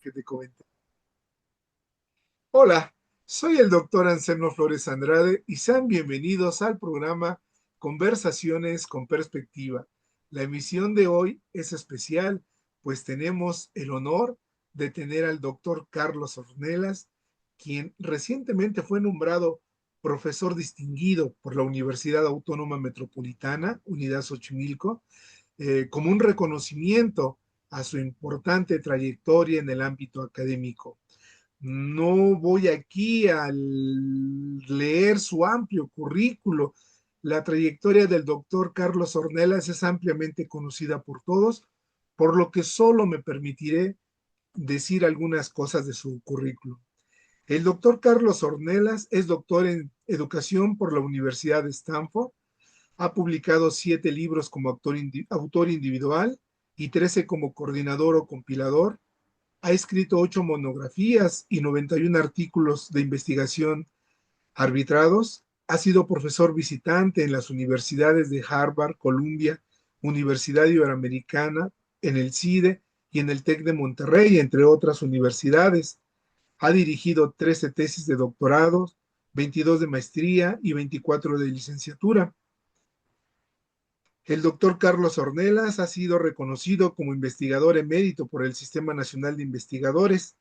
que te comenté. Hola, soy el doctor Anselmo Flores Andrade y sean bienvenidos al programa Conversaciones con Perspectiva. La emisión de hoy es especial, pues tenemos el honor de tener al doctor Carlos Ornelas, quien recientemente fue nombrado profesor distinguido por la Universidad Autónoma Metropolitana, Unidad Xochimilco, como un reconocimiento a su importante trayectoria en el ámbito académico. No voy aquí a leer su amplio currículo. La trayectoria del doctor Carlos Ornelas es ampliamente conocida por todos, por lo que solo me permitiré decir algunas cosas de su currículum. El doctor Carlos Ornelas es doctor en educación por la Universidad de Stanford. Ha publicado 7 libros como autor individual y 13 como coordinador o compilador. Ha escrito 8 monografías y 91 artículos de investigación arbitrados. Ha sido profesor visitante en las universidades de Harvard, Columbia, Universidad Iberoamericana, en el CIDE y en el TEC de Monterrey, entre otras universidades. Ha dirigido 13 tesis de doctorado, 22 de maestría y 24 de licenciatura. El doctor Carlos Ornelas ha sido reconocido como investigador emérito por el Sistema Nacional de Investigadores.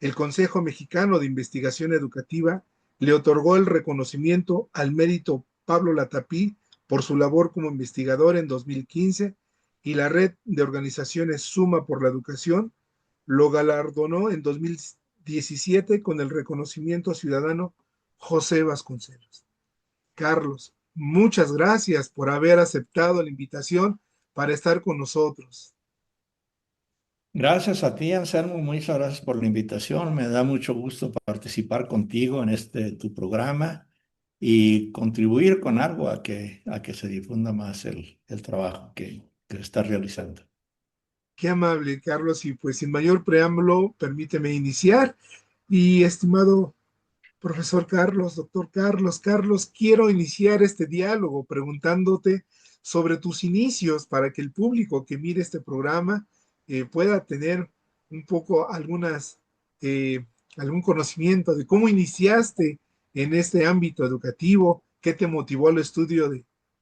El Consejo Mexicano de Investigación Educativa le otorgó el reconocimiento al mérito Pablo Latapí por su labor como investigador en 2015 y la red de organizaciones Suma por la Educación lo galardonó en 2017 con el reconocimiento ciudadano José Vasconcelos. Carlos, muchas gracias por haber aceptado la invitación para estar con nosotros. Gracias a ti, Anselmo. Muchas gracias por la invitación. Me da mucho gusto participar contigo en tu programa y contribuir con algo a que se difunda más el trabajo que estás realizando. Qué amable, Carlos, y pues sin mayor preámbulo, permíteme iniciar. Y estimado profesor Carlos, doctor Carlos, quiero iniciar este diálogo preguntándote sobre tus inicios para que el público que mire este programa pueda tener un poco eh, algún conocimiento de cómo iniciaste en este ámbito educativo, qué te motivó al estudio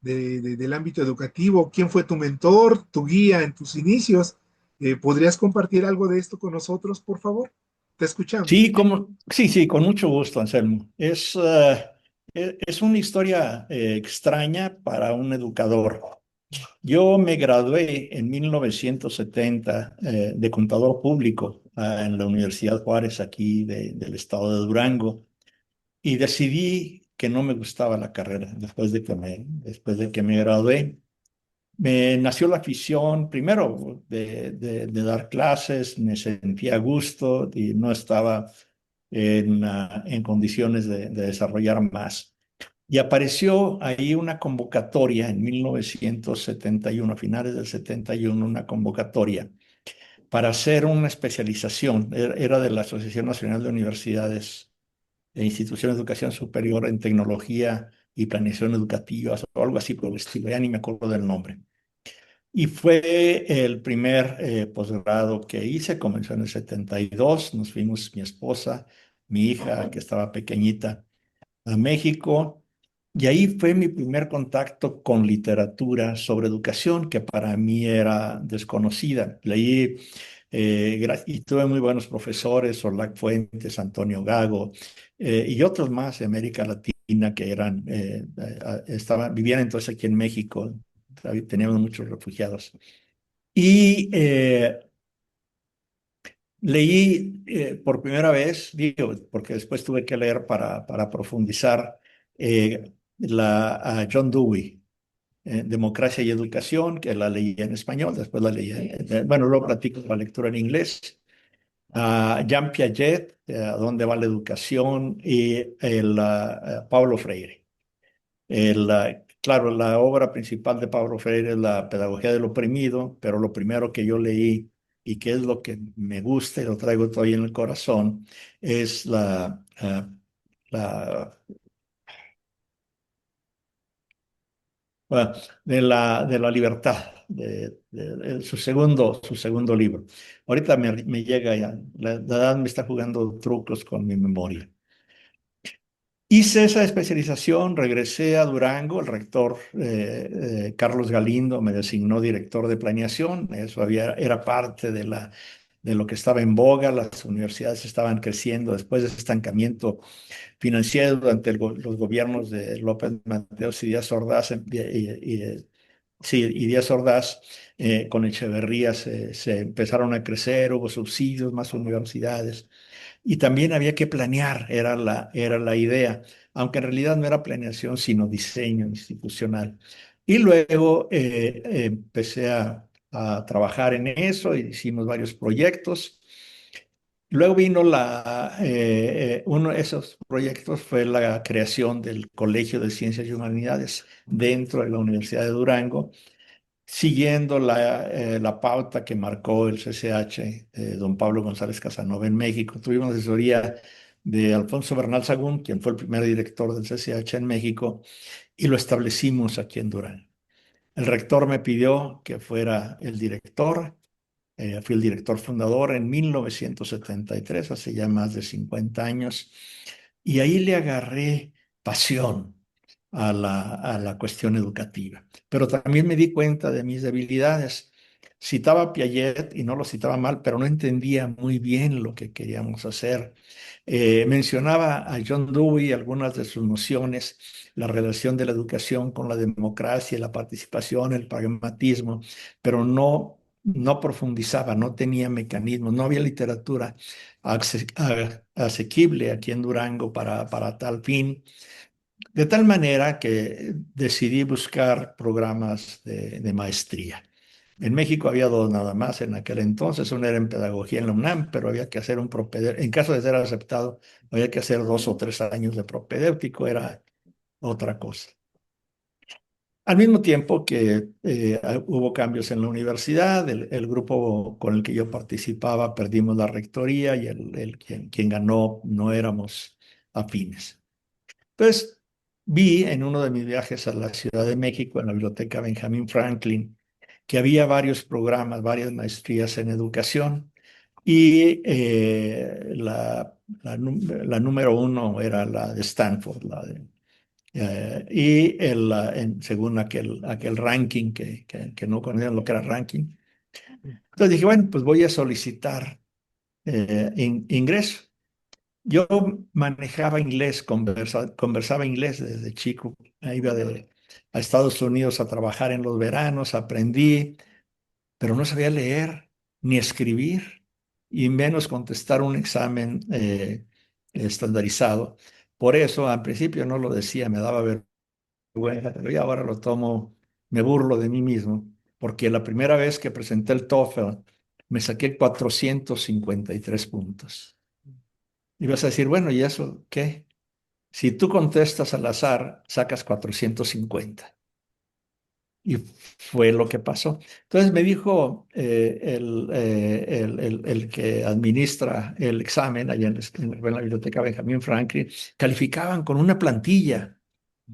del ámbito educativo, quién fue tu mentor, tu guía en tus inicios. ¿Podrías compartir algo de esto con nosotros, por favor? Te escuchamos. Sí, con mucho gusto, Anselmo. Es una historia extraña para un educador. Yo me gradué en 1970 de contador público en la Universidad Juárez, aquí del estado de Durango, y decidí que no me gustaba la carrera después de que me gradué. Me nació la afición, primero, de dar clases, me sentía a gusto y no estaba en condiciones de desarrollar más. Y apareció ahí una convocatoria en 1971, a finales del 71, una convocatoria para hacer una especialización. Era de la Asociación Nacional de Universidades e Instituciones de Educación Superior en Tecnología y Planeación Educativa, o algo así por el estilo, ya ni me acuerdo del nombre. Y fue el primer posgrado que hice, comenzó en el 72, nos fuimos mi esposa, mi hija, que estaba pequeñita, a México, y ahí fue mi primer contacto con literatura sobre educación, que para mí era desconocida. Leí, y tuve muy buenos profesores, Orlac Fuentes, Antonio Gago, y otros más de América Latina que vivían entonces aquí en México. Teníamos muchos refugiados. Y leí por primera vez, digo, porque después tuve que leer para profundizar, a John Dewey, Democracia y Educación, que la leí en español, después la leí, bueno, luego platico la lectura en inglés. A Jean Piaget, ¿A dónde va la educación? Y Paulo Freire. Claro, la obra principal de Pablo Freire es la Pedagogía del Oprimido, pero lo primero que yo leí y que es lo que me gusta y lo traigo todavía en el corazón es la, bueno, de la libertad. su segundo libro. Ahorita me llega ya, la edad me está jugando trucos con mi memoria. Hice esa especialización, regresé a Durango, el rector Carlos Galindo me designó director de planeación, eso era parte de lo que estaba en boga, las universidades estaban creciendo después de ese estancamiento financiero durante los gobiernos de López Mateos y Díaz Ordaz, sí, y Díaz Ordaz, con Echeverría se empezaron a crecer, hubo subsidios, más universidades. Y también había que planear, era la idea, aunque en realidad no era planeación, sino diseño institucional. Y luego empecé a trabajar en eso, y hicimos varios proyectos. Luego vino uno de esos proyectos fue la creación del Colegio de Ciencias y Humanidades dentro de la Universidad de Durango, siguiendo la pauta que marcó el CCH, don Pablo González Casanova en México. Tuvimos asesoría de Alfonso Bernal Sagún, quien fue el primer director del CCH en México, y lo establecimos aquí en Durango. El rector me pidió que fuera el director. Fui el director fundador en 1973, hace ya más de 50 años, y ahí le agarré pasión a la cuestión educativa. Pero también me di cuenta de mis debilidades. Citaba a Piaget y no lo citaba mal, pero no entendía muy bien lo que queríamos hacer. Mencionaba a John Dewey algunas de sus nociones, la relación de la educación con la democracia, la participación, el pragmatismo, pero no profundizaba, no tenía mecanismos, no había literatura asequible aquí en Durango para tal fin. De tal manera que decidí buscar programas de maestría. En México había dos nada más en aquel entonces, uno era en pedagogía en la UNAM, pero había que hacer un propedéutico. En caso de ser aceptado, había que hacer 2 o 3 años de propedéutico, era otra cosa. Al mismo tiempo que hubo cambios en la universidad, el grupo con el que yo participaba perdimos la rectoría y quien ganó no éramos afines. Entonces, vi en uno de mis viajes a la Ciudad de México, en la Biblioteca Benjamin Franklin, que había varios programas, varias maestrías en educación y la número uno era la de Stanford, según aquel ranking que no conocían lo que era ranking. Entonces dije, bueno, pues voy a solicitar ingreso. Yo manejaba inglés, conversaba inglés desde chico. Iba a Estados Unidos a trabajar en los veranos, aprendí, pero no sabía leer ni escribir, y menos contestar un examen estandarizado. Por eso, al principio no lo decía, me daba vergüenza, pero ya ahora lo tomo, me burlo de mí mismo, porque la primera vez que presenté el TOEFL me saqué 453 puntos. Y vas a decir, bueno, ¿y eso qué? Si tú contestas al azar, sacas 450. Y fue lo que pasó. Entonces me dijo el que administra el examen allá en la biblioteca Benjamin Franklin, calificaban con una plantilla.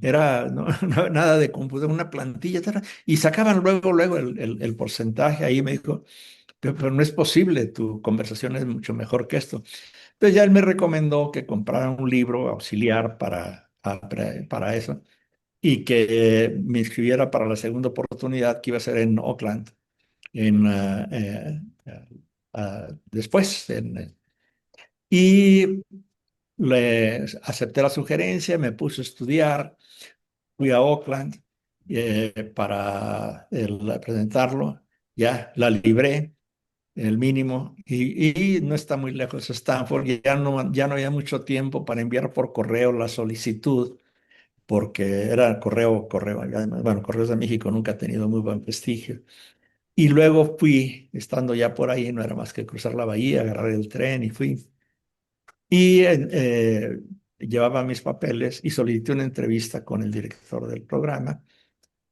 Era nada de computador, una plantilla, y sacaban luego el porcentaje. Ahí me dijo, pero no es posible, tu conversación es mucho mejor que esto. Entonces ya él me recomendó que comprara un libro auxiliar para eso, y que me inscribiera para la segunda oportunidad, que iba a ser en Oakland, después. Y le acepté la sugerencia, me puse a estudiar, fui a Oakland para presentarlo, ya la libré el mínimo, y no está muy lejos de Stanford, y ya no había mucho tiempo para enviar por correo la solicitud, porque era correo, y además, bueno, Correos de México nunca ha tenido muy buen prestigio. Y luego fui, estando ya por ahí, no era más que cruzar la bahía, agarrar el tren y fui. Y llevaba mis papeles y solicité una entrevista con el director del programa.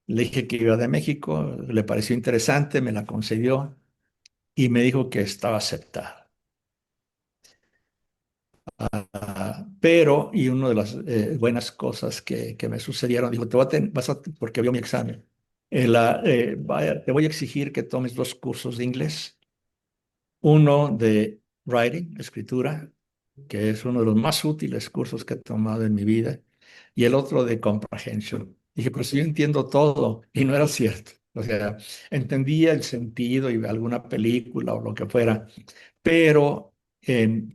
Le dije que iba de México, le pareció interesante, me la concedió y me dijo que estaba aceptada. Pero, y una de las buenas cosas que me sucedieron, dijo, porque vio mi examen. Vaya, te voy a exigir que tomes dos cursos de inglés. Uno de writing, escritura, que es uno de los más útiles cursos que he tomado en mi vida, y el otro de comprehension. Dije, pero si yo entiendo todo, y no era cierto. O sea, entendía el sentido y alguna película o lo que fuera, pero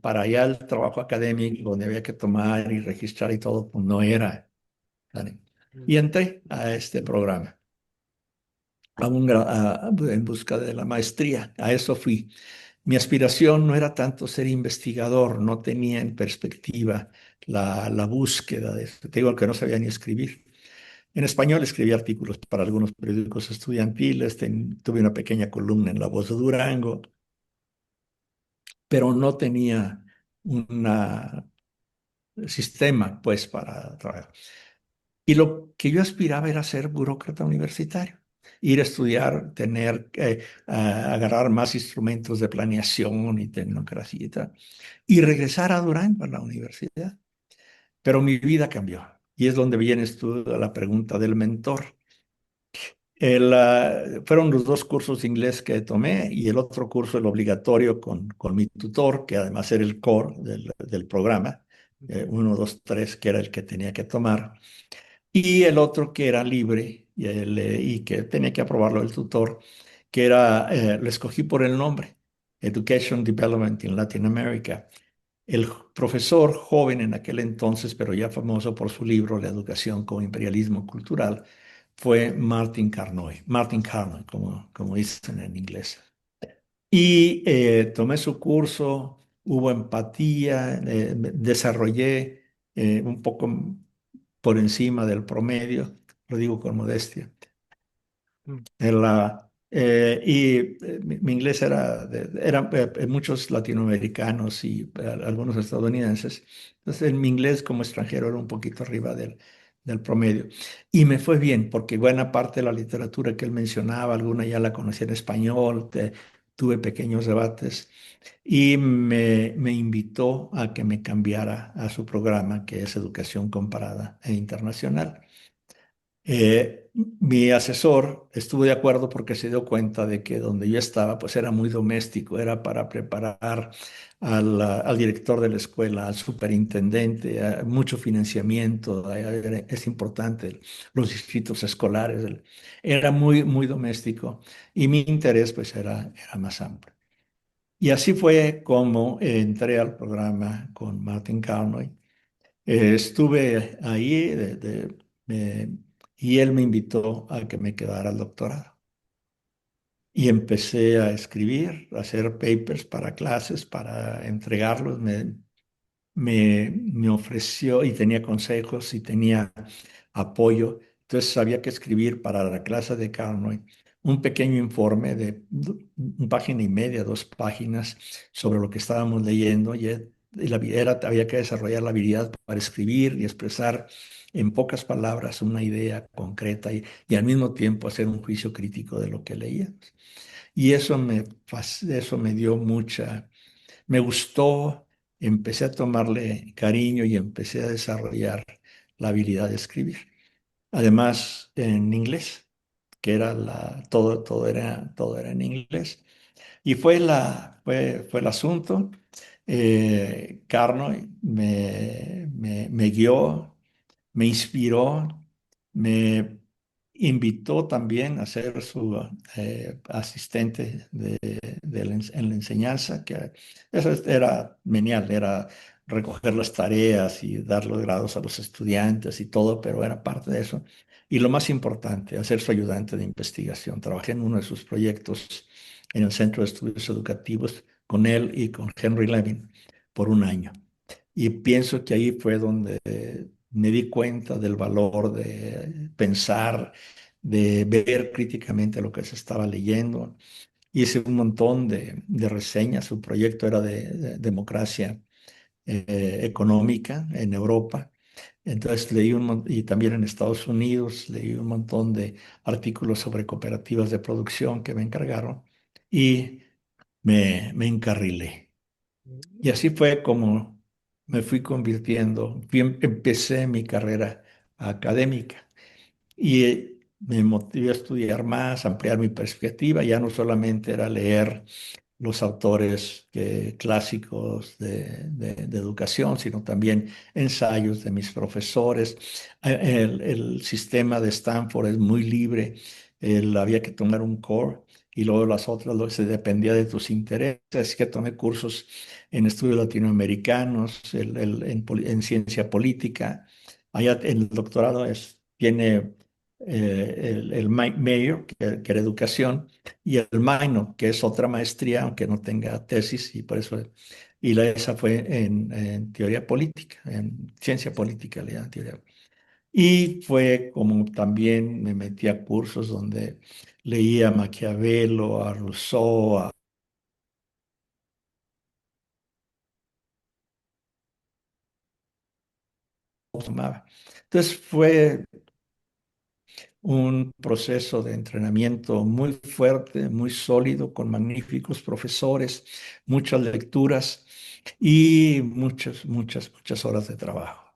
para allá el trabajo académico, donde había que tomar y registrar y todo, pues no era. ¿Vale? Y entré a este programa en busca de la maestría. A eso fui. Mi aspiración no era tanto ser investigador, no tenía en perspectiva la búsqueda de eso. Te digo que no sabía ni escribir. En español escribí artículos para algunos periódicos estudiantiles, tuve una pequeña columna en La Voz de Durango, pero no tenía un sistema, pues, para trabajar. Y lo que yo aspiraba era ser burócrata universitario, ir a estudiar, agarrar más instrumentos de planeación y tecnocracia y tal, y regresar a Durango, a la universidad. Pero mi vida cambió. Y es donde vienes tú a la pregunta del mentor. Fueron los dos cursos de inglés que tomé y el otro curso, el obligatorio, con mi tutor, que además era el core del programa, uno, dos, tres, que era el que tenía que tomar. Y el otro que era libre y que tenía que aprobarlo el tutor, lo escogí por el nombre, Education Development in Latin America. El profesor joven en aquel entonces, pero ya famoso por su libro La educación como imperialismo cultural, fue Martin Carnoy, como dicen en inglés. Y tomé su curso, hubo empatía, desarrollé un poco por encima del promedio, lo digo con modestia. Mi inglés eran muchos latinoamericanos y algunos estadounidenses. Entonces, mi inglés como extranjero era un poquito arriba del promedio. Y me fue bien, porque buena parte de la literatura que él mencionaba, alguna ya la conocía en español, tuve pequeños debates y me invitó a que me cambiara a su programa, que es Educación Comparada e Internacional. Mi asesor estuvo de acuerdo porque se dio cuenta de que donde yo estaba pues era muy doméstico, era para preparar al director de la escuela, al superintendente, mucho financiamiento, es importante, los distritos escolares, era muy, muy doméstico y mi interés pues era más amplio. Y así fue como entré al programa con Martin Carnoy. Estuve ahí me- y él me invitó a que me quedara al doctorado. Y empecé a escribir, a hacer papers para clases, para entregarlos. Me ofreció y tenía consejos y tenía apoyo. Entonces sabía que escribir para la clase de Carnoy un pequeño informe de una página y media, 2 páginas sobre lo que estábamos leyendo y había que desarrollar la habilidad para escribir y expresar en pocas palabras una idea concreta y al mismo tiempo hacer un juicio crítico de lo que leíamos. Y eso me dio me gustó, empecé a tomarle cariño y empecé a desarrollar la habilidad de escribir. Además, en inglés, que era todo era en inglés. Y fue el asunto. Carnoy me guió, me inspiró, me invitó también a ser su asistente en la enseñanza, que eso era genial, era recoger las tareas y dar los grados a los estudiantes y todo, pero era parte de eso. Y lo más importante, hacer su ayudante de investigación. Trabajé en uno de sus proyectos en el Centro de Estudios Educativos con él y con Henry Levin por un año. Y pienso que ahí fue donde me di cuenta del valor de pensar, de ver críticamente lo que se estaba leyendo. Hice un montón de reseñas. Su proyecto era de democracia económica en Europa. Entonces y también en Estados Unidos leí un montón de artículos sobre cooperativas de producción que me encargaron y me encarrilé. Y así fue como me fui convirtiendo, empecé mi carrera académica. Y me motivé a estudiar más, ampliar mi perspectiva. Ya no solamente era leer los autores clásicos de educación, sino también ensayos de mis profesores. El sistema de Stanford es muy libre. Había que tomar un core y luego las otras se dependía de tus intereses. Así que tomé cursos en estudios latinoamericanos, en ciencia política. Allá en el doctorado tiene el Mayor, que era educación, y el minor, que es otra maestría, aunque no tenga tesis, y por eso, esa fue en teoría política, en ciencia política, le llaman teoría. Y fue como también me metí a cursos donde leía a Maquiavelo, a Rousseau, entonces fue un proceso de entrenamiento muy fuerte, muy sólido, con magníficos profesores, muchas lecturas y muchas horas de trabajo,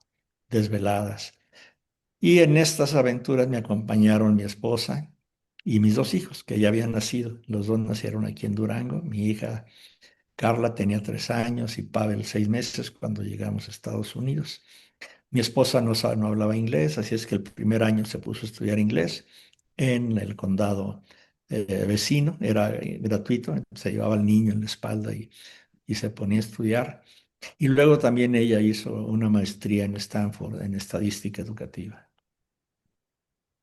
desveladas. Y en estas aventuras me acompañaron mi esposa y mis dos hijos, que ya habían nacido. Los dos nacieron aquí en Durango. Mi hija Carla tenía 3 años y Pavel 6 meses cuando llegamos a Estados Unidos. Mi esposa no hablaba inglés, así es que el primer año se puso a estudiar inglés en el condado vecino, era gratuito, se llevaba al niño en la espalda y se ponía a estudiar. Y luego también ella hizo una maestría en Stanford en estadística educativa.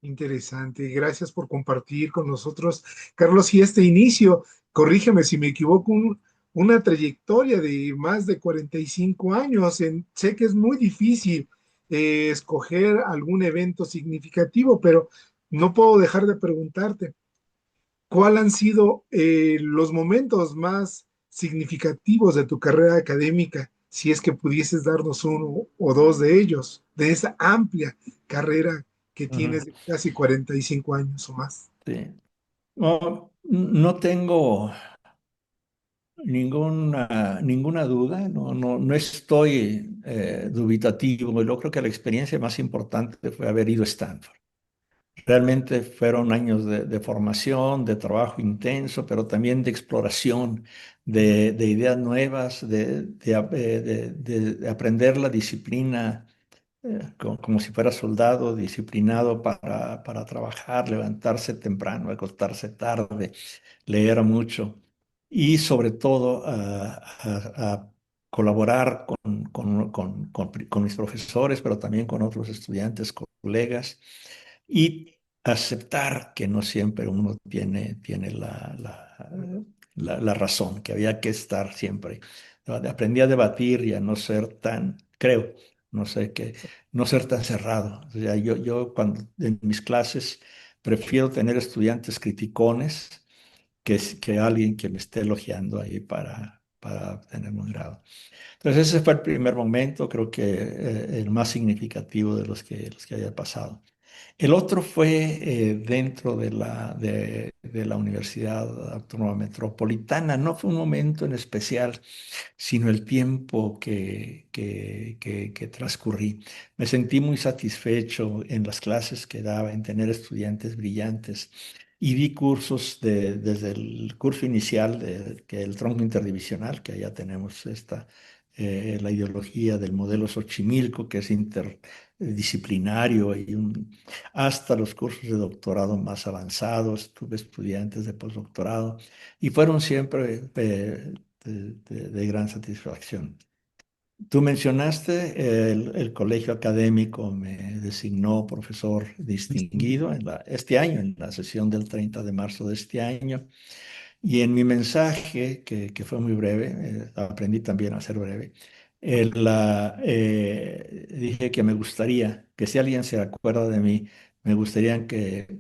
Interesante, gracias por compartir con nosotros, Carlos, y este inicio, corrígeme si me equivoco, una trayectoria de más de 45 años. Sé que es muy difícil escoger algún evento significativo, pero no puedo dejar de preguntarte, ¿cuál han sido los momentos más significativos de tu carrera académica? Si es que pudieses darnos uno o dos de ellos, de esa amplia carrera que tienes Ujú. de casi 45 años o más. Sí. No tengo ninguna duda, no estoy dubitativo. Yo creo que la experiencia más importante fue haber ido a Stanford. Realmente fueron años de formación, de trabajo intenso, pero también de exploración, de ideas nuevas, de aprender la disciplina, como si fuera soldado, disciplinado para trabajar, levantarse temprano, acostarse tarde, leer mucho y sobre todo a colaborar con mis profesores, pero también con otros estudiantes, colegas, y aceptar que no siempre uno tiene la razón, que había que estar siempre. Aprendí a debatir y a no ser tan, creo, no sé, no ser tan cerrado. O sea, yo cuando en mis clases prefiero tener estudiantes criticones que alguien que me esté elogiando ahí para obtener un grado. Entonces ese fue el primer momento, creo que el más significativo de los que haya pasado. El otro fue dentro de la Universidad Autónoma Metropolitana. No fue un momento en especial, sino el tiempo que transcurrí. Me sentí muy satisfecho en las clases que daba, en tener estudiantes brillantes. Y di cursos desde el curso inicial, que el tronco interdivisional, que allá tenemos la ideología del modelo Xochimilco, que es interdisciplinario, hasta los cursos de doctorado más avanzados. Tuve estudiantes de postdoctorado y fueron siempre de gran satisfacción. Tú mencionaste el colegio académico me designó profesor distinguido este año, en la sesión del 30 de marzo de este año. Y en mi mensaje, que fue muy breve, aprendí también a ser breve, dije que me gustaría, que si alguien se acuerda de mí, me gustaría que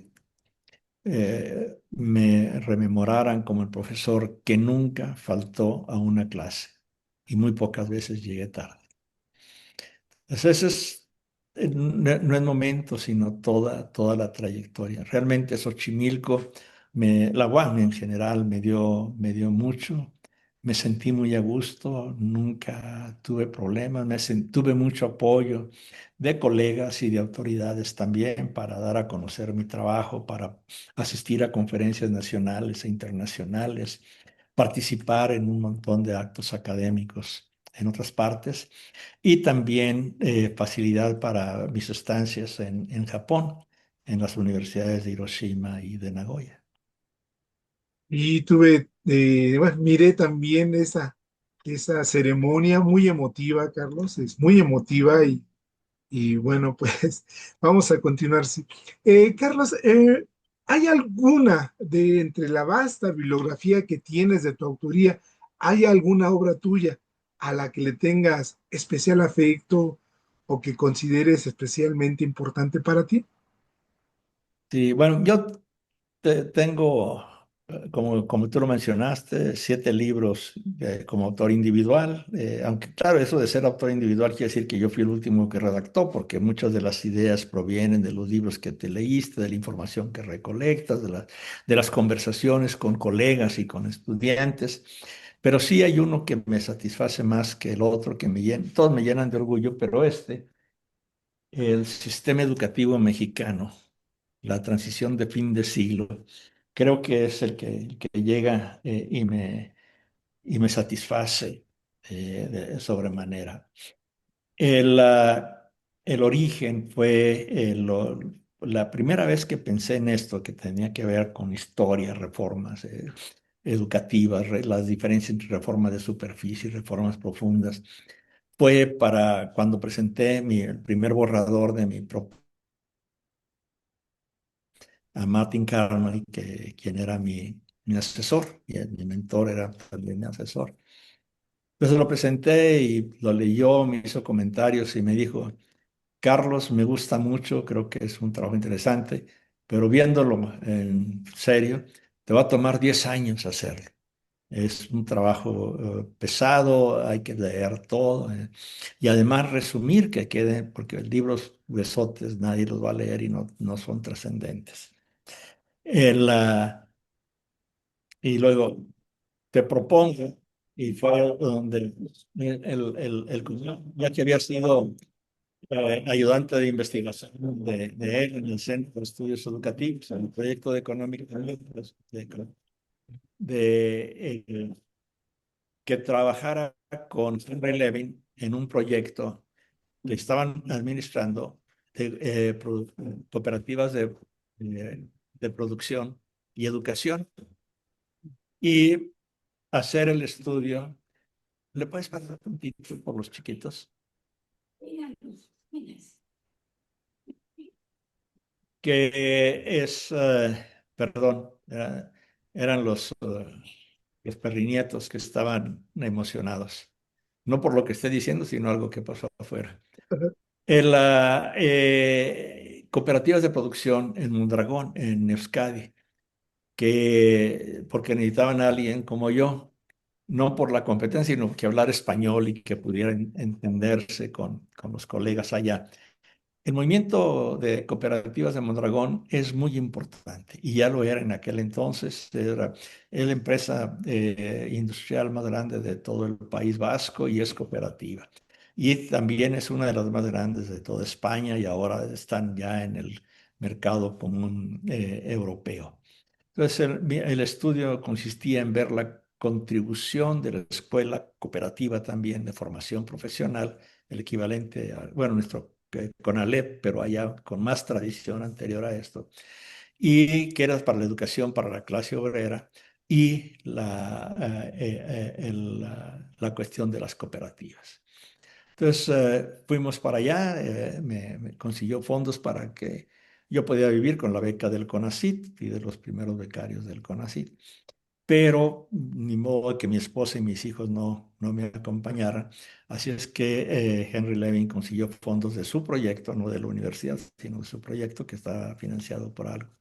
me rememoraran como el profesor que nunca faltó a una clase y muy pocas veces llegué tarde. Entonces, ese es, no es momento, sino toda la trayectoria. Realmente Xochimilco, la UAM en general me dio mucho, Me sentí muy a gusto, nunca tuve problemas, tuve mucho apoyo de colegas y de autoridades también para dar a conocer mi trabajo, para asistir a conferencias nacionales e internacionales, participar en un montón de actos académicos en otras partes y también facilidad para mis estancias en Japón, en las universidades de Hiroshima y de Nagoya. Y tuve, bueno, miré también esa ceremonia muy emotiva, Carlos, es muy emotiva y bueno, pues vamos a continuar. Sí. Carlos, ¿hay alguna de entre la vasta bibliografía que tienes de tu autoría, hay alguna obra tuya a la que le tengas especial afecto o que consideres especialmente importante para ti? Sí, bueno, yo tengo, como tú lo mencionaste, 7 libros como autor individual, aunque claro, eso de ser autor individual quiere decir que yo fui el último que redactó, porque muchas de las ideas provienen de los libros que te leíste, de la información que recolectas, de las conversaciones con colegas y con estudiantes, pero sí hay uno que me satisface más que el otro, que todos me llenan de orgullo, pero el sistema educativo mexicano, la transición de fin de siglo. Creo que es el que llega y me satisface de sobremanera. El origen fue la primera vez que pensé en esto, que tenía que ver con historia, reformas educativas, las diferencias entre reformas de superficie y reformas profundas. Fue para cuando presenté el primer borrador de mi propuesta a Martin Carney, quien era mi asesor, y mi mentor era también mi asesor. Entonces lo presenté y lo leyó, me hizo comentarios y me dijo, Carlos, me gusta mucho, creo que es un trabajo interesante, pero viéndolo en serio, te va a tomar 10 años hacerlo. Es un trabajo pesado, hay que leer todo y además resumir que quede, porque libros besotes nadie los va a leer y no son trascendentes. El, ah, y luego te propongo, y fue donde el cuñado, ya que había sido ayudante de investigación de él en el Centro de Estudios Educativos, en el proyecto de económica que trabajara con Henry Levin en un proyecto que estaban administrando de, cooperativas de producción y educación y hacer el estudio. ¿Le puedes pasar un título por los chiquitos? Que es, perdón, eran los perrinietos que estaban emocionados. No por lo que esté diciendo, sino algo que pasó afuera. Cooperativas de producción en Mondragón, en Euskadi, porque necesitaban a alguien como yo, no por la competencia, sino que hablar español y que pudieran entenderse con los colegas allá. El movimiento de cooperativas de Mondragón es muy importante y ya lo era en aquel entonces. Era la empresa industrial más grande de todo el País Vasco y es cooperativa. Y también es una de las más grandes de toda España y ahora están ya en el mercado común europeo. Entonces, el estudio consistía en ver la contribución de la escuela cooperativa también de formación profesional, el equivalente a, bueno, nuestro CONALEP, pero allá con más tradición anterior a esto, y que era para la educación para la clase obrera y la cuestión de las cooperativas. Entonces fuimos para allá, me consiguió fondos para que yo podía vivir con la beca del CONACYT y de los primeros becarios del CONACYT, pero ni modo que mi esposa y mis hijos no me acompañaran. Así es que Henry Levin consiguió fondos de su proyecto, no de la universidad, sino de su proyecto que estaba financiado por algo.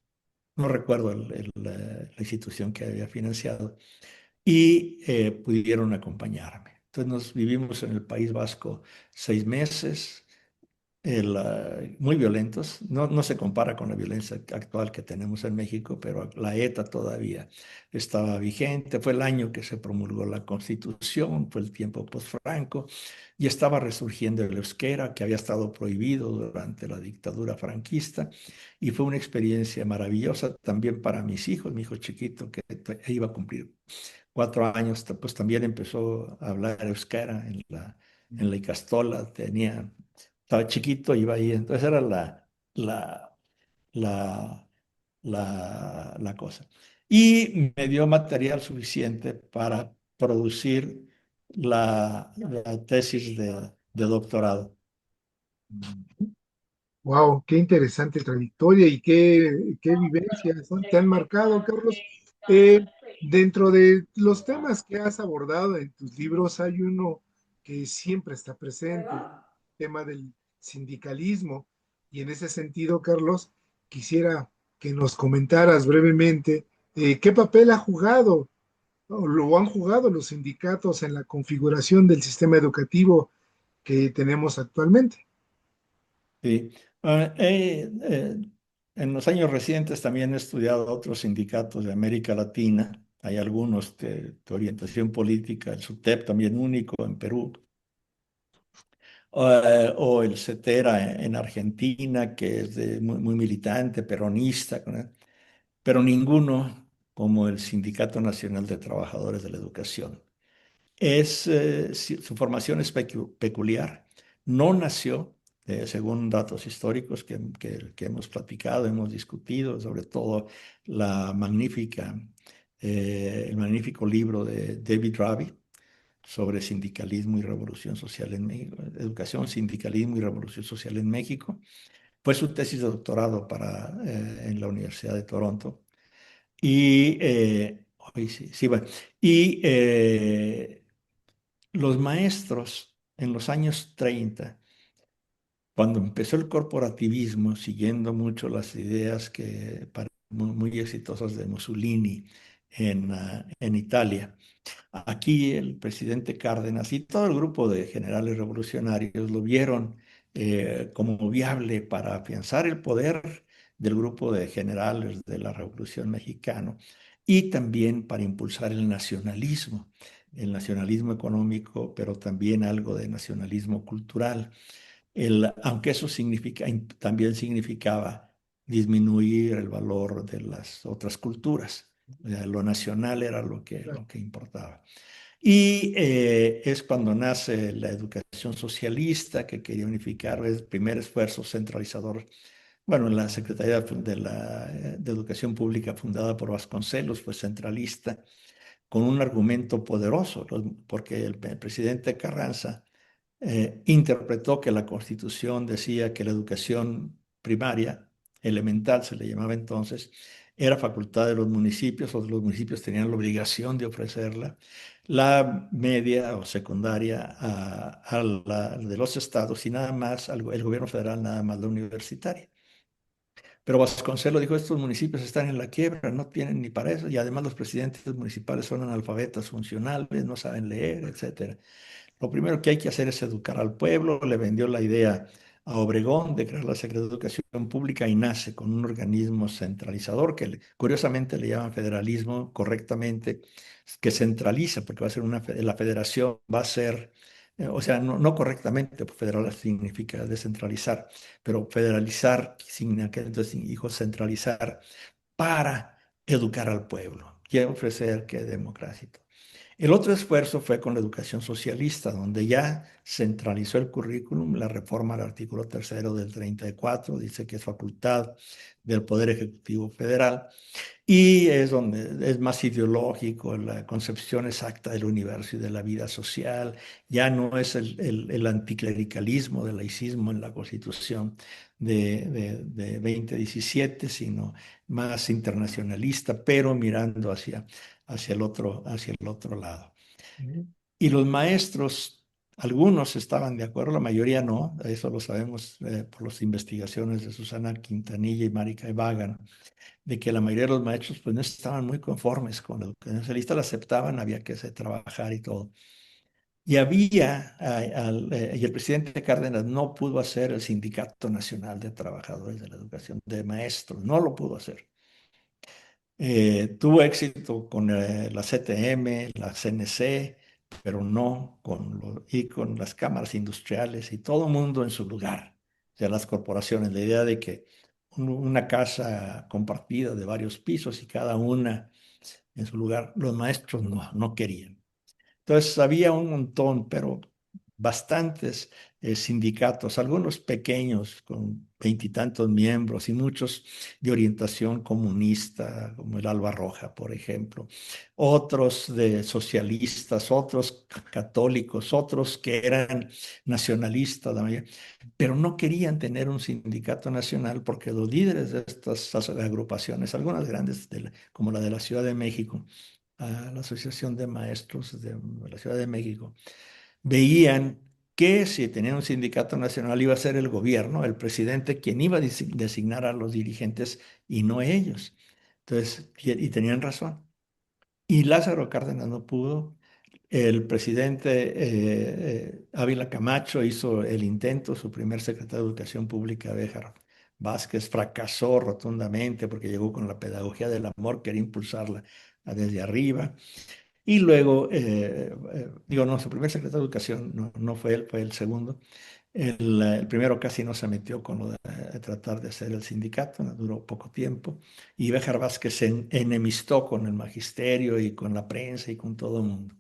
No recuerdo la institución que había financiado y pudieron acompañarme. Entonces nos vivimos en el País Vasco 6 meses, muy violentos. No se compara con la violencia actual que tenemos en México, pero la ETA todavía estaba vigente. Fue el año que se promulgó la Constitución, fue el tiempo post-Franco, y estaba resurgiendo el euskera, que había estado prohibido durante la dictadura franquista, y fue una experiencia maravillosa también para mis hijos. Mi hijo chiquito, que iba a cumplir 4 años, pues también empezó a hablar euskera en la Icastola, estaba chiquito, iba ahí, entonces era la, la, la cosa. Y me dio material suficiente para producir la tesis de doctorado. Wow, qué interesante trayectoria y qué vivencias, ¿no? Te han marcado, Carlos. Dentro de los temas que has abordado en tus libros, hay uno que siempre está presente, el tema del sindicalismo. Y en ese sentido, Carlos, quisiera que nos comentaras brevemente qué papel ha jugado o lo han jugado los sindicatos en la configuración del sistema educativo que tenemos actualmente. Sí. En los años recientes también he estudiado otros sindicatos de América Latina. Hay algunos de orientación política, el SUTEP también único en Perú, o el CETERA en Argentina, que es muy militante, peronista, ¿no? Pero ninguno como el Sindicato Nacional de Trabajadores de la Educación. Su formación es peculiar. No nació, según datos históricos que hemos platicado, hemos discutido, sobre todo el magnífico libro de David Raby sobre sindicalismo y revolución social en México, educación, sindicalismo y revolución social en México. Fue su tesis de doctorado en la Universidad de Toronto. Y, sí, sí, bueno. Y los maestros en los años 30, cuando empezó el corporativismo, siguiendo mucho las ideas muy exitosas de Mussolini en Italia, aquí el presidente Cárdenas y todo el grupo de generales revolucionarios lo vieron como viable para afianzar el poder del grupo de generales de la Revolución Mexicana y también para impulsar el nacionalismo económico, pero también algo de nacionalismo cultural. Aunque eso también significaba disminuir el valor de las otras culturas. O sea, lo nacional era lo que importaba. Y es cuando nace la educación socialista que quería unificar el primer esfuerzo centralizador. Bueno, la Secretaría de Educación Pública fundada por Vasconcelos fue centralista con un argumento poderoso, porque el presidente Carranza interpretó que la Constitución decía que la educación primaria, elemental se le llamaba entonces, era facultad de los municipios, o los municipios tenían la obligación de ofrecerla, la media o secundaria a la de los estados y nada más, el gobierno federal nada más la universitaria. Pero Vasconcelos dijo, estos municipios están en la quiebra, no tienen ni para eso, y además los presidentes municipales son analfabetas funcionales, no saben leer, etcétera. Lo primero que hay que hacer es educar al pueblo. Le vendió la idea a Obregón de crear la Secretaría de Educación Pública y nace con un organismo centralizador curiosamente le llaman federalismo correctamente, que centraliza, porque va a ser la federación va a ser, o sea, no correctamente, porque federal significa descentralizar, pero federalizar significa, entonces, dijo centralizar para educar al pueblo. Quiere ofrecer que democracia. El otro esfuerzo fue con la educación socialista, donde ya centralizó el currículum, la reforma al artículo tercero del 34, dice que es facultad del Poder Ejecutivo Federal, y es donde es más ideológico, la concepción exacta del universo y de la vida social, ya no es el anticlericalismo del laicismo en la Constitución de 2017, sino más internacionalista, pero mirando hacia el otro lado. Y los maestros, algunos estaban de acuerdo, la mayoría no, eso lo sabemos por las investigaciones de Susana Quintanilla y Marika Evagan, de que la mayoría de los maestros pues no estaban muy conformes con la educación socialista, la aceptaban, había que hacer trabajar y todo. Y y el presidente Cárdenas no pudo hacer el Sindicato Nacional de Trabajadores de la Educación, de maestros, no lo pudo hacer. Tuvo éxito con la CTM, la CNC, pero no y con las cámaras industriales y todo el mundo en su lugar, o sea, las corporaciones. La idea de que una casa compartida de varios pisos y cada una en su lugar, los maestros no querían. Entonces había un montón, pero bastantes sindicatos, algunos pequeños con veintitantos miembros y muchos de orientación comunista, como el Alba Roja, por ejemplo, otros de socialistas, otros católicos, otros que eran nacionalistas, la mayoría, pero no querían tener un sindicato nacional porque los líderes de estas agrupaciones, algunas grandes, como la de la Ciudad de México, a la Asociación de Maestros de la Ciudad de México, veían que si tenían un sindicato nacional iba a ser el gobierno, el presidente, quien iba a designar a los dirigentes y no ellos. Entonces, y tenían razón. Y Lázaro Cárdenas no pudo. El presidente Ávila Camacho hizo el intento, su primer secretario de Educación Pública, Béjar Vázquez, fracasó rotundamente porque llegó con la pedagogía del amor, quería impulsarla desde arriba. Y luego, digo, no, su primer secretario de Educación no fue él, fue el segundo. El primero casi no se metió con lo de tratar de hacer el sindicato, no duró poco tiempo. Y Béjar Vázquez se enemistó con el magisterio y con la prensa y con todo el mundo.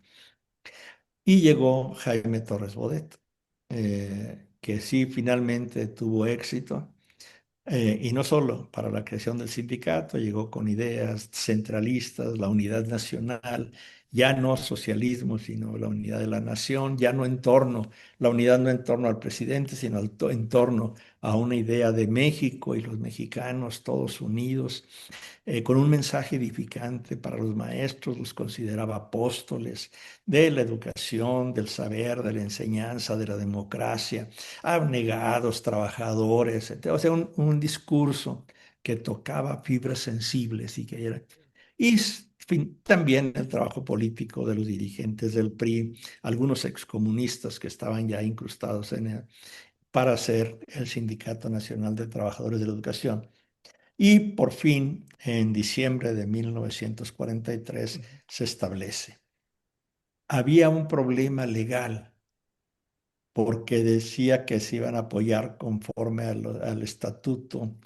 Y llegó Jaime Torres Bodet, que sí finalmente tuvo éxito. Y no solo para la creación del sindicato, llegó con ideas centralistas, la unidad nacional, ya no socialismo, sino la unidad de la nación, ya no en torno, la unidad no en torno al presidente, sino en torno a una idea de México y los mexicanos todos unidos, con un mensaje edificante para los maestros, los consideraba apóstoles de la educación, del saber, de la enseñanza, de la democracia, abnegados, trabajadores, etc. O sea, un discurso que tocaba fibras sensibles y que era... Y también el trabajo político de los dirigentes del PRI, algunos excomunistas que estaban ya incrustados en él, para hacer el Sindicato Nacional de Trabajadores de la Educación. Y por fin, en diciembre de 1943, se establece. Había un problema legal porque decía que se iban a apoyar conforme al estatuto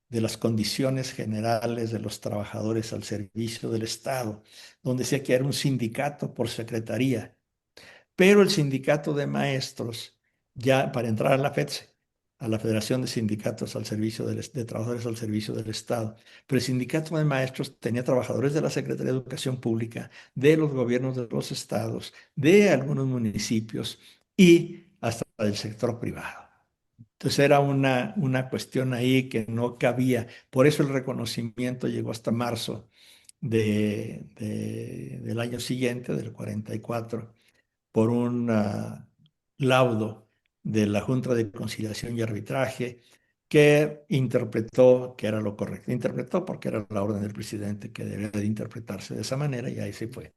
de las condiciones generales de los trabajadores al servicio del Estado, donde decía que era un sindicato por secretaría. Pero el sindicato de maestros, ya para entrar a la FETSE, a la Federación de Sindicatos al Servicio de Trabajadores al Servicio del Estado, pero el sindicato de maestros tenía trabajadores de la Secretaría de Educación Pública, de los gobiernos de los estados, de algunos municipios y hasta del sector privado. Entonces era una cuestión ahí que no cabía. Por eso el reconocimiento llegó hasta marzo del año siguiente, del 44, por un laudo de la Junta de Conciliación y Arbitraje que interpretó que era lo correcto. Interpretó porque era la orden del presidente que debía de interpretarse de esa manera y ahí se fue.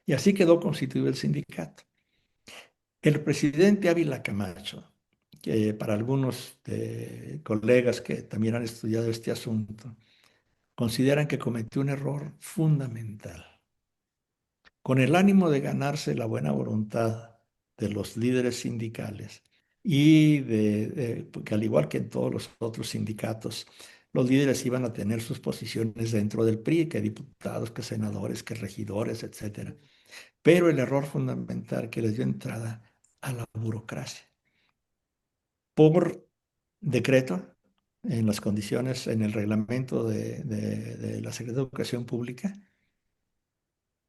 Y así quedó constituido el sindicato. El presidente Ávila Camacho, que para algunos colegas que también han estudiado este asunto, consideran que cometió un error fundamental. Con el ánimo de ganarse la buena voluntad de los líderes sindicales y porque al igual que en todos los otros sindicatos, los líderes iban a tener sus posiciones dentro del PRI, que diputados, que senadores, que regidores, etcétera. Pero el error fundamental que les dio entrada a la burocracia. Por decreto, en las condiciones, en el reglamento de la Secretaría de Educación Pública,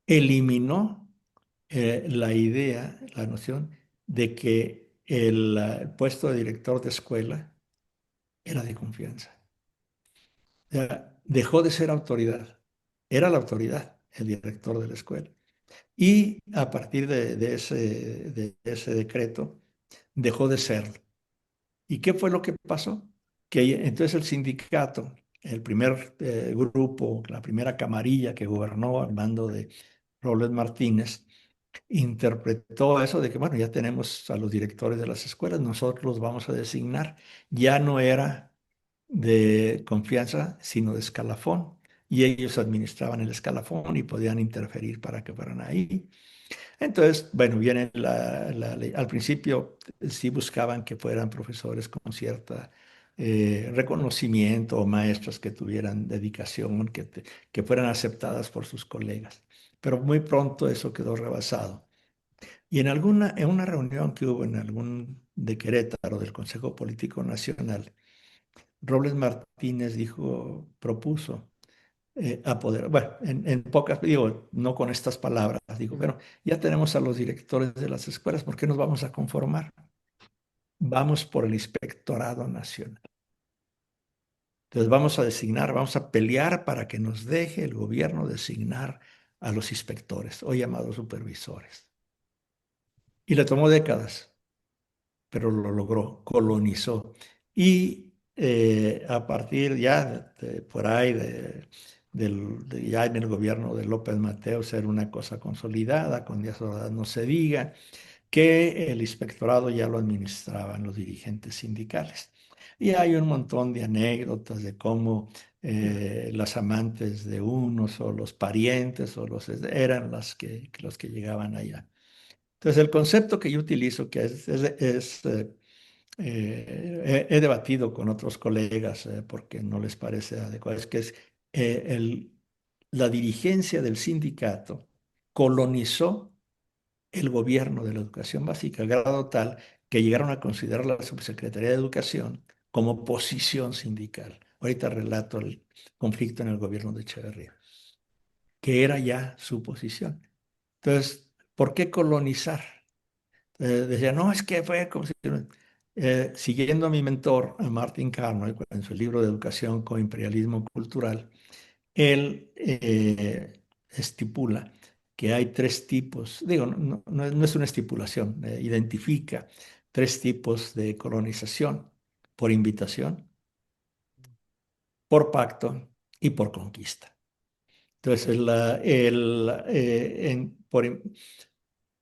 eliminó la idea, la noción de que el puesto de director de escuela era de confianza. O sea, dejó de ser autoridad. Era la autoridad, el director de la escuela. Y a partir de ese decreto, dejó de serlo. ¿Y qué fue lo que pasó? Que entonces el sindicato, el primer grupo, la primera camarilla que gobernó al mando de Robles Martínez, interpretó eso de que, bueno, ya tenemos a los directores de las escuelas, nosotros los vamos a designar. Ya no era de confianza, sino de escalafón. Y ellos administraban el escalafón y podían interferir para que fueran ahí. Entonces, bueno, viene la ley. Al principio sí buscaban que fueran profesores con cierta reconocimiento o maestros que tuvieran dedicación, que fueran aceptadas por sus colegas. Pero muy pronto eso quedó rebasado. Y en una reunión que hubo en algún de Querétaro del Consejo Político Nacional, Robles Martínez propuso bueno, en pocas, digo, no con estas palabras, digo, bueno, ya tenemos a los directores de las escuelas, ¿por qué nos vamos a conformar? Vamos por el Inspectorado Nacional. Entonces vamos a designar, vamos a pelear para que nos deje el gobierno designar a los inspectores o llamados supervisores. Y le tomó décadas, pero lo logró, colonizó. Y a partir ya por ahí, ya en el gobierno de López Mateos era una cosa consolidada, con Díaz Ordaz no se diga, que el inspectorado ya lo administraban los dirigentes sindicales. Y hay un montón de anécdotas de cómo las amantes de unos o los parientes o eran los que llegaban allá. Entonces, el concepto que yo utilizo, que he debatido con otros colegas porque no les parece adecuado, es que es la dirigencia del sindicato colonizó el gobierno de la educación básica, a grado tal que llegaron a considerar la subsecretaría de Educación como posición sindical. Ahorita relato el conflicto en el gobierno de Echeverría, que era ya su posición. Entonces, ¿por qué colonizar? Decía, no, es que fue como si... siguiendo a mi mentor, a Martin Carnoy, en su libro de Educación con Imperialismo Cultural, él estipula que hay tres tipos, digo, no es una estipulación, identifica tres tipos de colonización: por invitación, por pacto y por conquista. Entonces,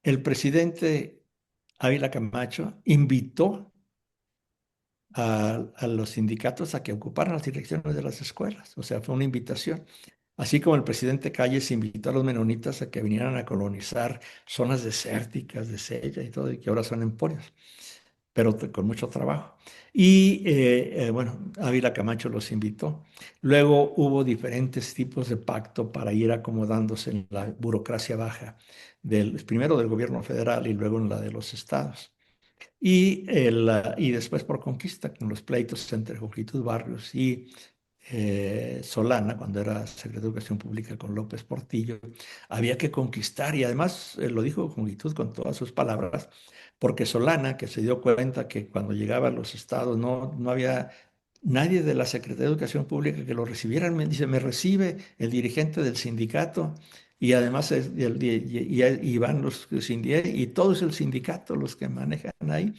el presidente Ávila Camacho invitó a los sindicatos a que ocuparan las direcciones de las escuelas. O sea, fue una invitación. Así como el presidente Calles invitó a los menonitas a que vinieran a colonizar zonas desérticas de Sella y todo, y que ahora son emporios, pero con mucho trabajo. Y bueno, Ávila Camacho los invitó. Luego hubo diferentes tipos de pacto para ir acomodándose en la burocracia baja, primero del gobierno federal y luego en la de los estados. Y después por conquista, con los pleitos entre Juventud Barrios y Solana, cuando era secretario de Educación Pública con López Portillo, había que conquistar, y además lo dijo Juventud con todas sus palabras, porque Solana, que se dio cuenta que cuando llegaba a los estados no había nadie de la Secretaría de Educación Pública que lo recibiera, me dice, me recibe el dirigente del sindicato. Y además y van los y todo es el sindicato los que manejan ahí.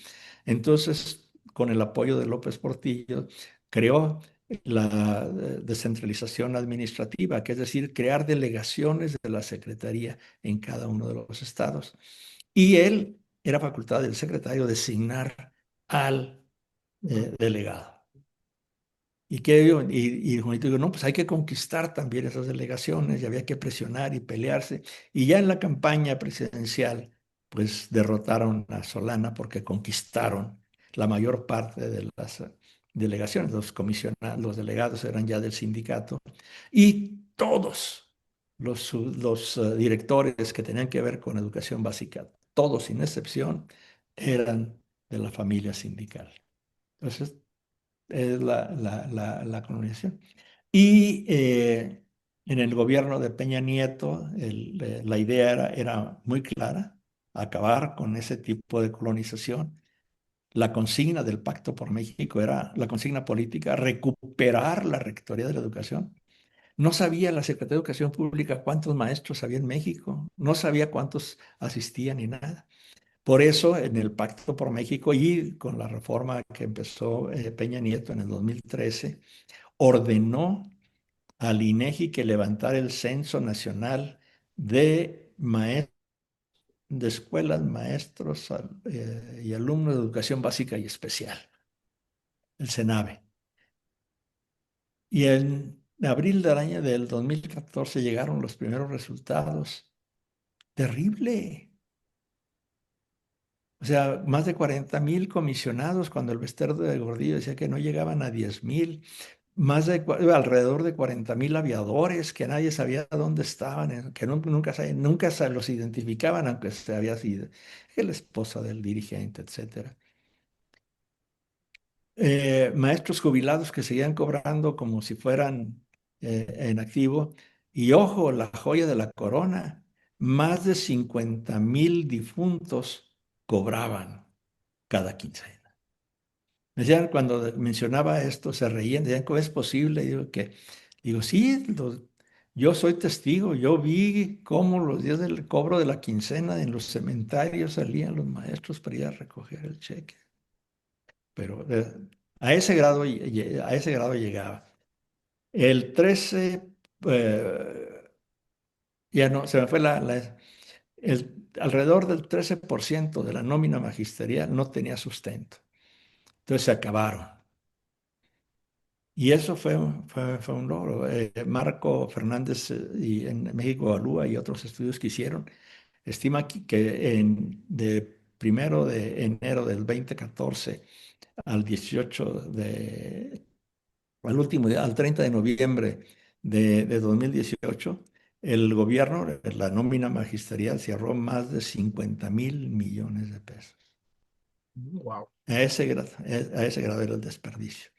Entonces, con el apoyo de López Portillo, creó la descentralización administrativa, que es decir, crear delegaciones de la Secretaría en cada uno de los estados. Y él era facultad del secretario designar al delegado. Y Juanito dijo, no, pues hay que conquistar también esas delegaciones y había que presionar y pelearse. Y ya en la campaña presidencial, pues derrotaron a Solana porque conquistaron la mayor parte de las delegaciones. Los delegados eran ya del sindicato y todos los directores que tenían que ver con educación básica, todos sin excepción, eran de la familia sindical. Entonces, es la colonización. Y en el gobierno de Peña Nieto, la idea era muy clara: acabar con ese tipo de colonización. La consigna del Pacto por México era la consigna política: recuperar la Rectoría de la Educación. No sabía la Secretaría de Educación Pública cuántos maestros había en México, no sabía cuántos asistían ni nada. Por eso, en el Pacto por México y con la reforma que empezó Peña Nieto en el 2013, ordenó al INEGI que levantara el Censo Nacional de Maestros de escuelas, maestros y alumnos de educación básica y especial, el CENAVE. Y en abril del año del 2014 llegaron los primeros resultados. Terrible. O sea, más de 40,000 comisionados cuando el Bester de Gordillo decía que no llegaban a 10,000. Alrededor de 40,000 aviadores que nadie sabía dónde estaban, que nunca se los identificaban, aunque se había sido la esposa del dirigente, etcétera. Maestros jubilados que seguían cobrando como si fueran en activo. Y ojo, la joya de la corona, más de 50,000 difuntos cobraban cada quincena. Decían, cuando mencionaba esto, se reían, decían, ¿cómo es posible? Digo, sí, yo soy testigo, yo vi cómo los días del cobro de la quincena en los cementerios salían los maestros para ir a recoger el cheque. Pero a ese grado llegaba. El 13, ya no, se me fue alrededor del 13% de la nómina magisterial no tenía sustento. Entonces se acabaron. Y eso fue un logro. Marco Fernández y en México Evalúa y otros estudios que hicieron, estima que de 1 de enero del 2014 al 18 al último día, al 30 de noviembre de 2018, el gobierno, la nómina magisterial, cerró más de 50,000 millones de pesos. Wow. A ese grado era el desperdicio.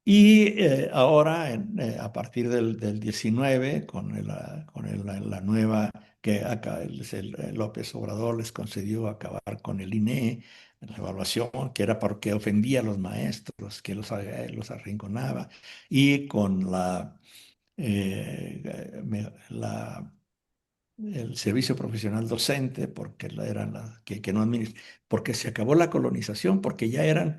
Y ahora, a partir del 19, la nueva que acá López Obrador les concedió acabar con el INE, la evaluación, que era porque ofendía a los maestros, que los arrinconaba, y con el servicio profesional docente, porque que no porque se acabó la colonización, porque ya eran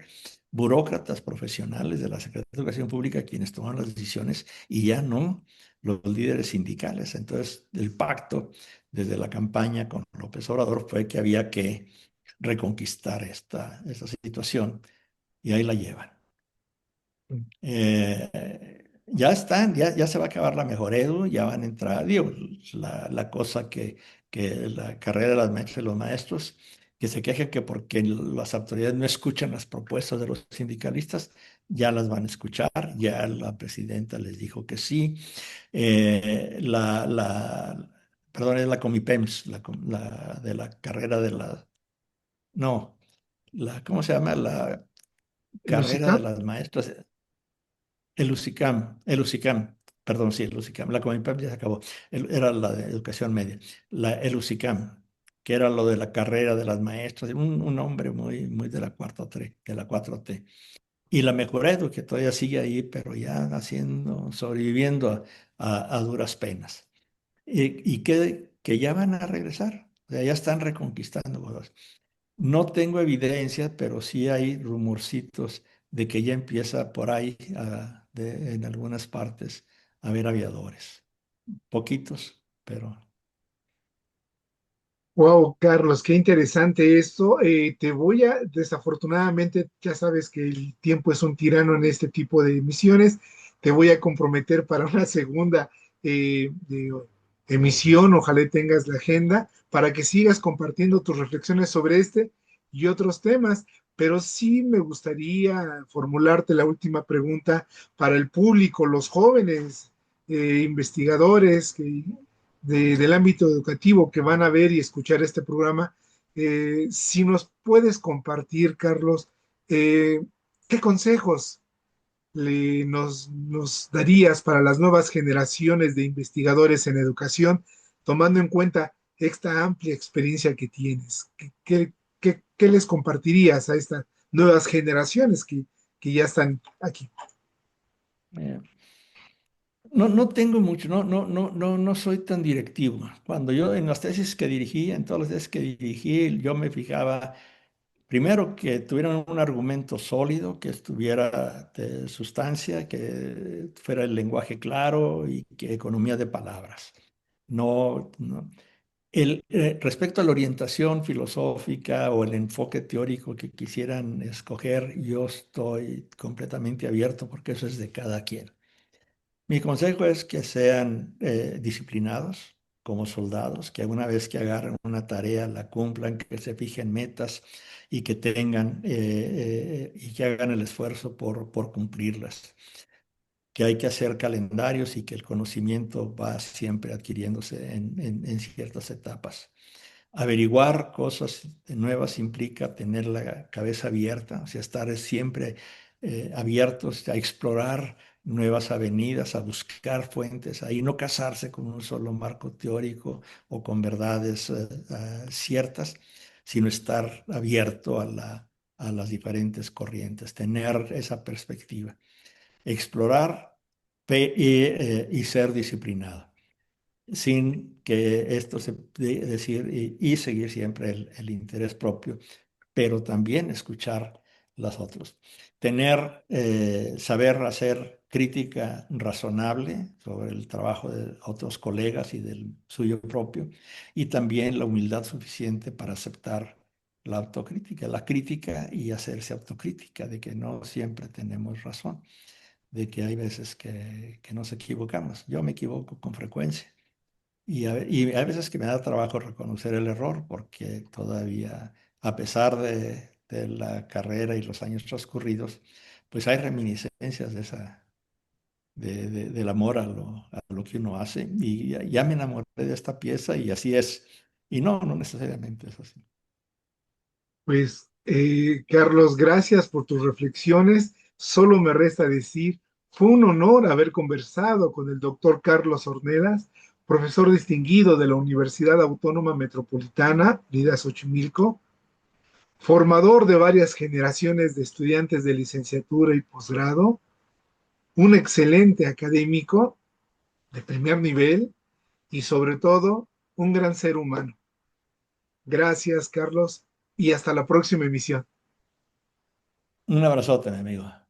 burócratas profesionales de la Secretaría de Educación Pública quienes tomaban las decisiones y ya no los líderes sindicales. Entonces, el pacto desde la campaña con López Obrador fue que había que reconquistar esta situación y ahí la llevan. Ya están, ya se va a acabar la mejor edu, ya van a entrar, digo, la cosa que la carrera de las maestras y los maestros, que se quejan que porque las autoridades no escuchan las propuestas de los sindicalistas, ya las van a escuchar, ya la presidenta les dijo que sí. Perdón, es la Comipems, de la carrera no, ¿cómo se llama? La ¿El carrera de UCICAP? las maestras. El UCICAM, perdón, sí, el UCICAM, la Comipep ya se acabó, era la de educación media, el UCICAM, que era lo de la carrera de las maestras, un hombre muy, muy de la cuarta T. Y la Mejoredo, que todavía sigue ahí, pero ya sobreviviendo a duras penas. Y que ya van a regresar, o sea, ya están reconquistando cosas. No tengo evidencia, pero sí hay rumorcitos de que ya empieza por ahí, en algunas partes, a haber aviadores. Poquitos, pero Wow, Carlos, qué interesante esto. Desafortunadamente, ya sabes que el tiempo es un tirano en este tipo de emisiones. Te voy a comprometer para una segunda emisión. Ojalá tengas la agenda para que sigas compartiendo tus reflexiones sobre este y otros temas. Pero sí me gustaría formularte la última pregunta para el público, los jóvenes investigadores del ámbito educativo que van a ver y escuchar este programa. Si nos puedes compartir, Carlos, ¿qué consejos nos darías para las nuevas generaciones de investigadores en educación, tomando en cuenta esta amplia experiencia que tienes? ¿Qué les compartirías a estas nuevas generaciones que ya están aquí? eh, no tengo mucho, no soy tan directivo. Cuando yo en las tesis que dirigí, en todas las tesis que dirigí, yo me fijaba primero que tuvieran un argumento sólido, que estuviera de sustancia, que fuera el lenguaje claro y que economía de palabras. No, no. Respecto a la orientación filosófica o el enfoque teórico que quisieran escoger, yo estoy completamente abierto porque eso es de cada quien. Mi consejo es que sean disciplinados como soldados, que una vez que agarren una tarea la cumplan, que se fijen metas y que tengan y que hagan el esfuerzo por cumplirlas, que hay que hacer calendarios y que el conocimiento va siempre adquiriéndose en ciertas etapas. Averiguar cosas nuevas implica tener la cabeza abierta, o sea, estar siempre abiertos a explorar nuevas avenidas, a buscar fuentes, ahí no casarse con un solo marco teórico o con verdades ciertas, sino estar abierto a las diferentes corrientes, tener esa perspectiva, explorar y ser disciplinado sin que esto se decir y seguir siempre el interés propio, pero también escuchar las otras. Tener, saber hacer crítica razonable sobre el trabajo de otros colegas y del suyo propio, y también la humildad suficiente para aceptar la autocrítica, la crítica y hacerse autocrítica de que no siempre tenemos razón, de que hay veces que nos equivocamos. Yo me equivoco con frecuencia y hay veces que me da trabajo reconocer el error porque todavía, a pesar de la carrera y los años transcurridos, pues hay reminiscencias del amor a lo que uno hace. Y ya me enamoré de esta pieza y así es. Y no, no necesariamente es así. Pues, Carlos, gracias por tus reflexiones. Solo me resta decir, fue un honor haber conversado con el doctor Carlos Ornelas, profesor distinguido de la Universidad Autónoma Metropolitana, Lida Xochimilco, formador de varias generaciones de estudiantes de licenciatura y posgrado, un excelente académico de primer nivel y sobre todo un gran ser humano. Gracias, Carlos, y hasta la próxima emisión. Un abrazote, mi amigo.